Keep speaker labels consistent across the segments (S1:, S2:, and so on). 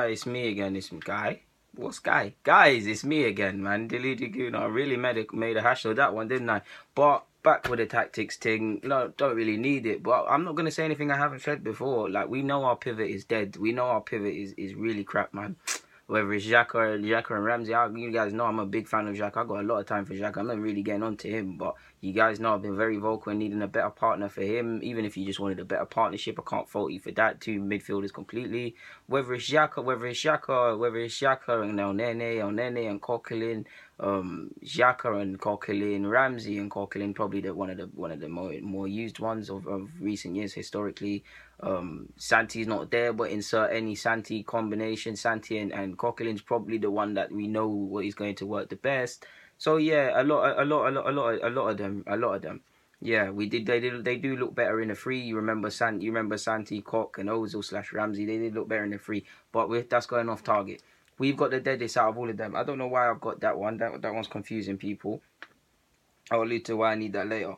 S1: It's me again. It's Guy. What's Guy? Guys, it's me again, man. Deleted Goon. I really made a hash of that one, didn't I? But back with the tactics thing. No, don't really need it. But I'm not gonna say anything I haven't said before. Like, we know our pivot is dead. We know our pivot is really crap, man. Whether it's Xhaka and Ramsey, you guys know I'm a big fan of Xhaka. I got a lot of time for Xhaka. I'm not really getting on to him, but you guys know I've been very vocal in needing a better partner for him. Even if you just wanted a better partnership, I can't fault you for that. Two midfielders completely. Whether it's Xhaka and El Nene and Coquelin, Xhaka and Coquelin, Ramsey and Coquelin, probably one of the more used ones of recent years historically. Santi's not there, but insert any Santi combination. Santi and Coquelin's probably the one that we know what is going to work the best. So yeah, a lot of them. Yeah, they do look better in the free. You remember Santi, Coq, and Ozil / Ramsey. They did look better in the free, but that's going off target. We've got the deadest out of all of them. I don't know why I've got that one. That one's confusing people. I'll allude to why I need that later.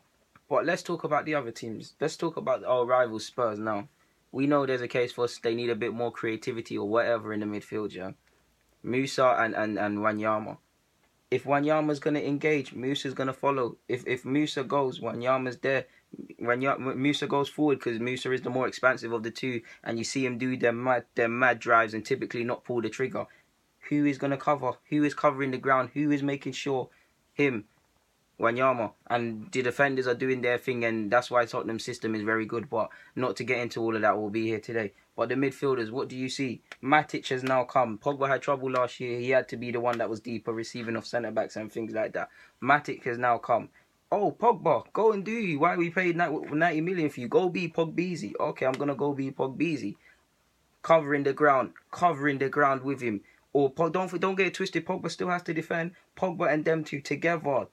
S1: But let's talk about the other teams. Let's talk about our rival Spurs now. We know there's a case for us. They need a bit more creativity or whatever in the midfield, yeah? Musa and Wanyama. If Wanyama's going to engage, Musa's going to follow. If Musa goes, Wanyama's there. Musa goes forward because Musa is the more expansive of the two, and you see him do their mad drives and typically not pull the trigger. Who is going to cover? Who is covering the ground? Who is making sure? Him. Wanyama, and the defenders are doing their thing, and that's why Tottenham's system is very good. But not to get into all of that, we'll be here today. But the midfielders, what do you see? Matic has now come. Pogba had trouble last year. He had to be the one that was deeper, receiving off centre-backs and things like that. Matic has now come. Oh, Pogba, go and do you. Why we paid 90 million for you? Go be Pogbeezy. Okay, I'm going to go be Pogbeezy. Covering the ground with him. Or don't get it twisted. Pogba still has to defend. Pogba and them two together.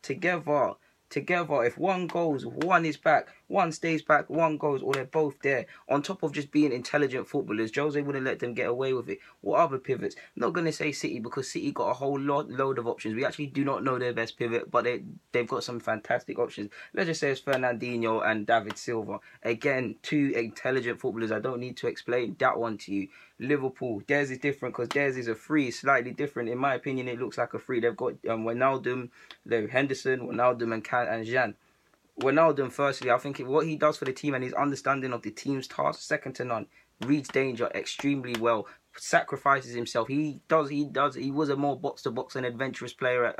S1: If one goes, one is back. One stays back, one goes, or they're both there. On top of just being intelligent footballers, Jose wouldn't let them get away with it. What other pivots? Not going to say City because City got a whole load of options. We actually do not know their best pivot, but they've got some fantastic options. Let's just say it's Fernandinho and David Silva. Again, two intelligent footballers. I don't need to explain that one to you. Liverpool, theirs is different because theirs is a free, slightly different. In my opinion, it looks like a free. They've got Wijnaldum, Henderson, Wijnaldum and Jan. Wijnaldum, firstly, I think what he does for the team and his understanding of the team's task, second to none. Reads danger extremely well. Sacrifices himself. He was a more box-to-box and adventurous player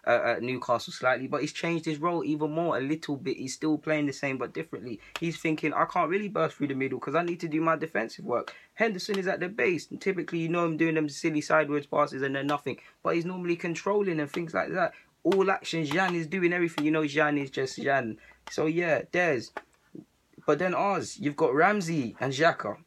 S1: at Newcastle slightly, but he's changed his role even more a little bit. He's still playing the same but differently. He's thinking, I can't really burst through the middle because I need to do my defensive work. Henderson is at the base, and typically you know him doing them silly sideways passes and then nothing, but he's normally controlling and things like that. All action, Jan is doing everything. You know, Jan is just Jan. So yeah, there's. But then ours, you've got Ramsey and Xhaka.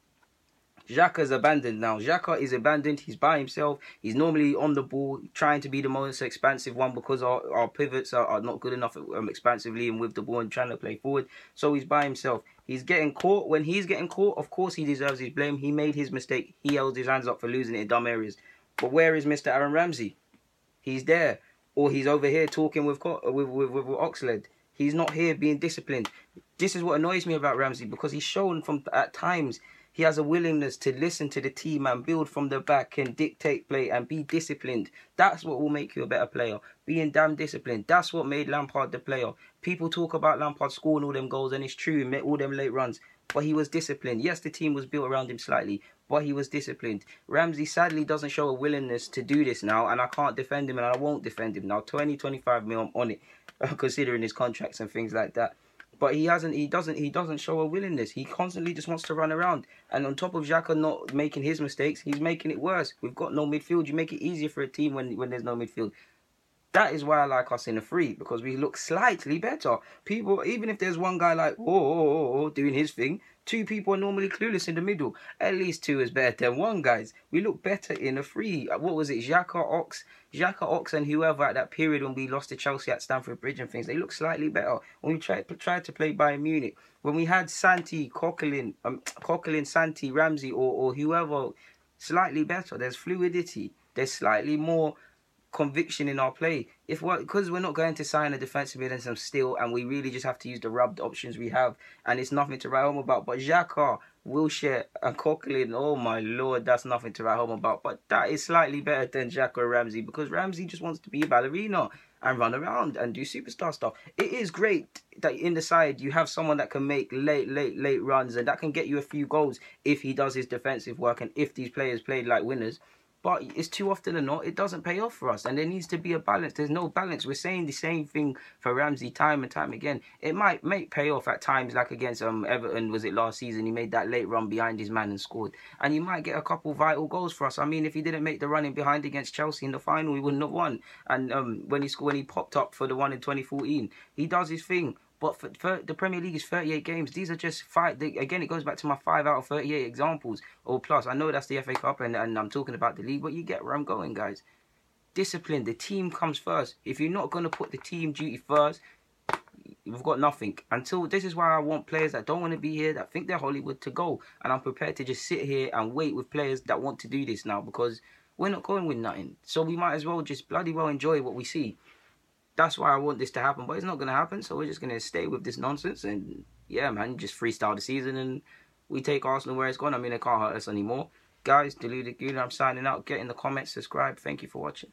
S1: Xhaka's abandoned now. Xhaka is abandoned. He's by himself. He's normally on the ball, trying to be the most expansive one because our pivots are not good enough expansively and with the ball and trying to play forward. So he's by himself. He's getting caught. When he's getting caught, of course he deserves his blame. He made his mistake. He held his hands up for losing it in dumb areas. But where is Mr. Aaron Ramsey? He's there. Or he's over here talking with Oxlade. He's not here being disciplined. This is what annoys me about Ramsey because he's shown at times he has a willingness to listen to the team and build from the back and dictate play and be disciplined. That's what will make you a better player. Being damn disciplined. That's what made Lampard the player. People talk about Lampard scoring all them goals and it's true, he made all them late runs. But he was disciplined. Yes, the team was built around him slightly, but he was disciplined. Ramsey sadly doesn't show a willingness to do this now, and I can't defend him and I won't defend him now. 20-25 mil on it, considering his contracts and things like that. But he doesn't show a willingness. He constantly just wants to run around. And on top of Xhaka not making his mistakes, he's making it worse. We've got no midfield. You make it easier for a team when there's no midfield. That is why I like us in the free, because we look slightly better. People, even if there's one guy like, doing his thing, two people are normally clueless in the middle. At least two is better than one, guys. We look better in the free. What was it? Xhaka, Ox, and whoever at that period when we lost to Chelsea at Stamford Bridge and things, they look slightly better. When we tried to play Bayern Munich, when we had Santi, Coquelin, Santi, Ramsey, or whoever, slightly better. There's fluidity. There's slightly more conviction in our play. Because we're not going to sign a defensive mid and some steel, and we really just have to use the rubbed options we have, and it's nothing to write home about. But Xhaka, Wilshere and Coquelin, oh my lord, that's nothing to write home about. But that is slightly better than Xhaka or Ramsey, because Ramsey just wants to be a ballerina and run around and do superstar stuff. It is great that in the side you have someone that can make late runs and that can get you a few goals if he does his defensive work and if these players played like winners. But it's too often than not, it doesn't pay off for us. And there needs to be a balance. There's no balance. We're saying the same thing for Ramsey time and time again. It might pay off at times, like against Everton, was it last season? He made that late run behind his man and scored. And you might get a couple vital goals for us. I mean, if he didn't make the run in behind against Chelsea in the final, he wouldn't have won. And when he popped up for the one in 2014, he does his thing. But for the Premier League is 38 games. These are just again, it goes back to my 5 out of 38 examples or plus. I know that's the FA Cup and I'm talking about the league, but you get where I'm going, guys. Discipline. The team comes first. If you're not going to put the team duty first, we've got nothing. This is why I want players that don't want to be here, that think they're Hollywood, to go. And I'm prepared to just sit here and wait with players that want to do this now, because we're not going with nothing. So we might as well just bloody well enjoy what we see. That's why I want this to happen, but it's not going to happen, so we're just going to stay with this nonsense, and yeah, man, just freestyle the season, and we take Arsenal where it's gone. I mean, they can't hurt us anymore. Guys, Deluded Gooner, I'm signing out. Get in the comments, subscribe. Thank you for watching.